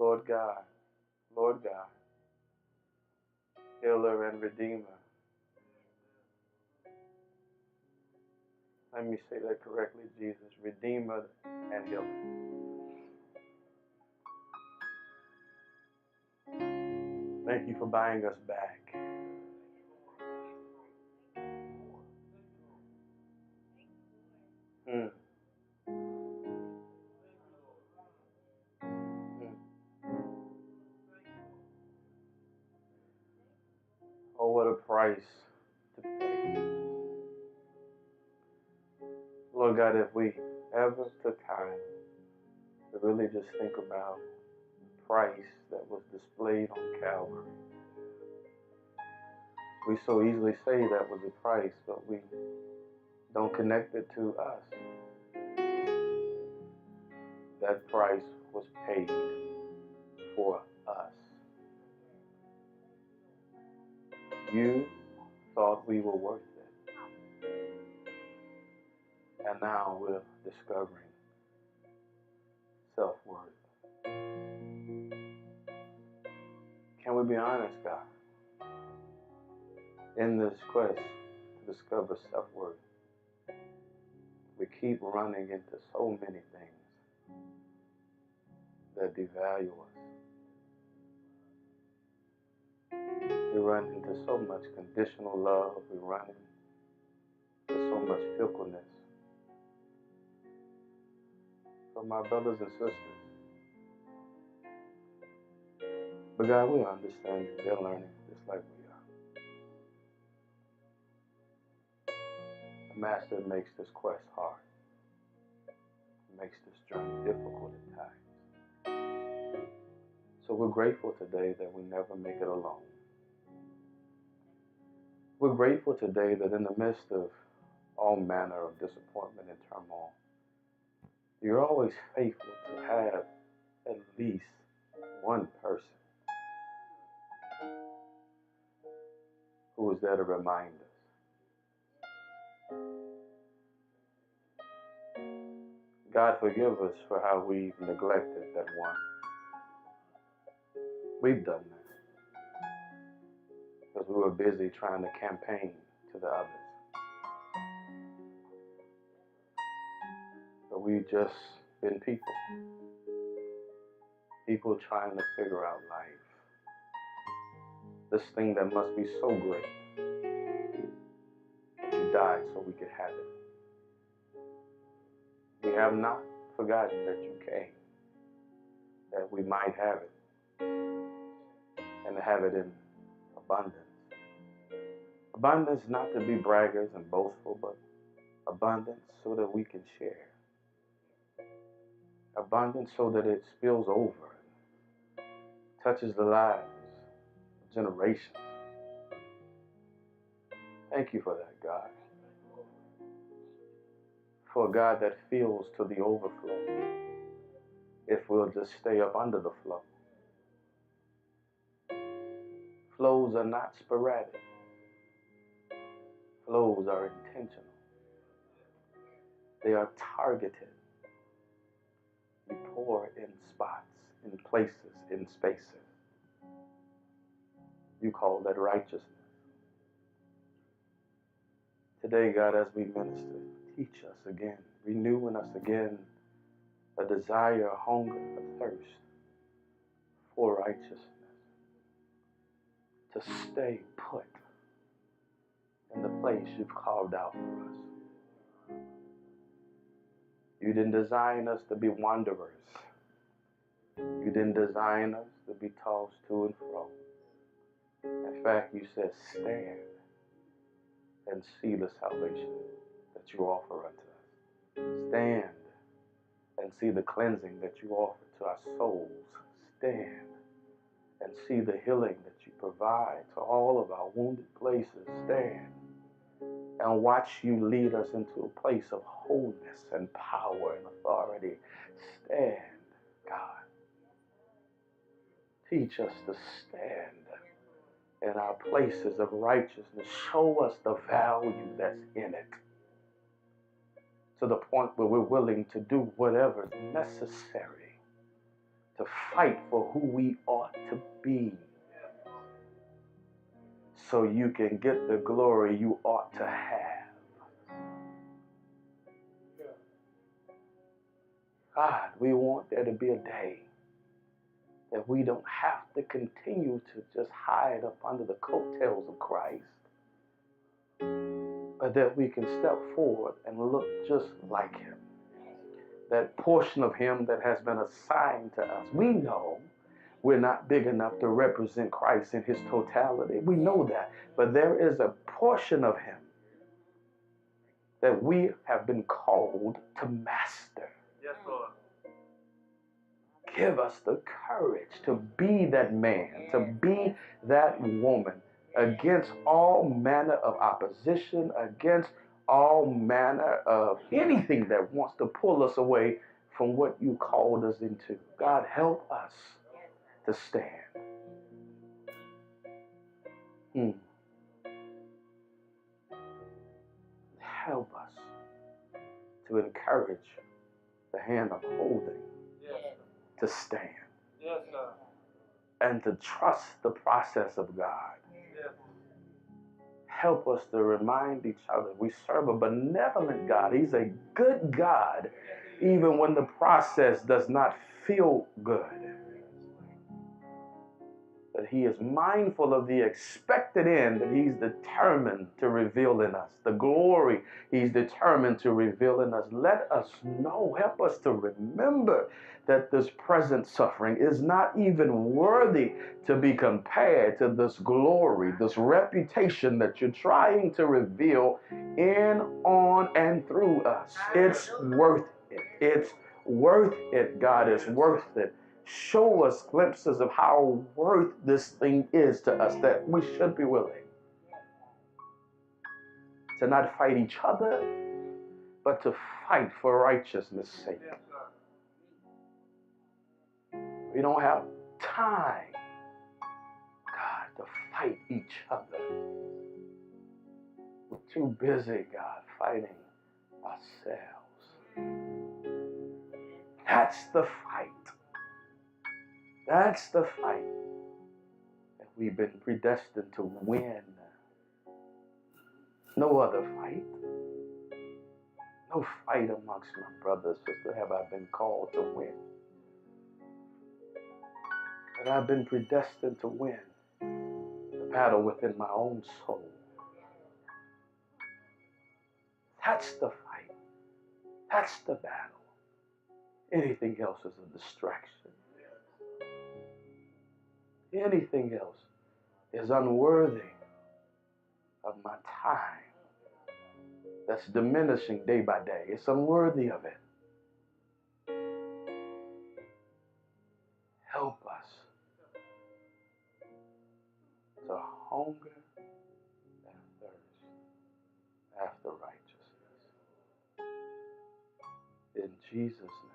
Lord God, healer and redeemer. Let me say that correctly, Jesus, redeemer and healer. Thank you for buying us back. Mm. Mm. Oh, what a price to pay. Lord God, if we ever took time to really just think about the price that was displayed on Calvary, we so easily say that was a price, but we don't connect it to us. That price was paid for us. You thought we were worth it. And now we're discovering self-worth. Can we be honest, God? In this quest to discover self-worth, we keep running into so many things that devalue us. We run into so much conditional love. We run into so much fickleness. So my brothers and sisters, but God, we understand they're learning just like we are. The Master makes this quest hard. It makes this journey difficult at times. So we're grateful today that we never make it alone. We're grateful today that in the midst of all manner of disappointment and turmoil, you're always faithful to have at least one person who is there to remind us. God, forgive us for how we've neglected that one. We've done that because we were busy trying to campaign to the others. But we've just been people. People trying to figure out life. This thing that must be so great. But you died so we could have it. We have not forgotten that you came, that we might have it, and to have it in abundance. Abundance not to be braggarts and boastful, but abundance so that we can share. Abundance so that it spills over and touches the lives of generations. Thank you for that, God. For a God that fills to the overflow if we'll just stay up under the flow. Flows are not sporadic. Flows are intentional. They are targeted. You pour in spots, in places, in spaces. You call that righteousness. Today, God, as we minister, teach us again, renew in us again a desire, a hunger, a thirst for righteousness. To stay put in the place you've carved out for us. You didn't design us to be wanderers. You didn't design us to be tossed to and fro. In fact, you said, stand and see the salvation that you offer unto us. Stand and see the cleansing that you offer to our souls. Stand and see the healing that you provide to all of our wounded places. Stand and watch you lead us into a place of wholeness and power and authority. Stand, God. Teach us to stand in our places of righteousness. Show us the value that's in it, to the point where we're willing to do whatever's necessary to fight fight for who we ought to be so you can get the glory you ought to have. God, we want there to be a day that we don't have to continue to just hide up under the coattails of Christ, but that we can step forward and look just like him. That portion of him that has been assigned to us. We know we're not big enough to represent Christ in his totality. We know that. But there is a portion of him that we have been called to master. Yes, Lord. Give us the courage to be that man, to be that woman against all manner of opposition, against all manner of anything that wants to pull us away from what you called us into. God, help us to stand. Help us to encourage the hand of holding, to stand, and to trust the process of God. Help us to remind each other we serve a benevolent God. He's a good God, even when the process does not feel good. That he is mindful of the expected end that he's determined to reveal in us. The glory he's determined to reveal in us. Let us know, help us to remember that this present suffering is not even worthy to be compared to this glory, this reputation that you're trying to reveal in, on, and through us. It's worth it. It's worth it. God is worth it. Show us glimpses of how worth this thing is to us, that we should be willing to not fight each other, but to fight for righteousness' sake. We don't have time, God, to fight each other. We're too busy, God, fighting ourselves. That's the fight. That's the fight that we've been predestined to win. No other fight. No fight amongst my brothers, sisters, have I been called to win. But I've been predestined to win the battle within my own soul. That's the fight. That's the battle. Anything else is a distraction. Anything else is unworthy of my time. That's diminishing day by day. It's unworthy of it. Help us to hunger and thirst after righteousness. In Jesus' name.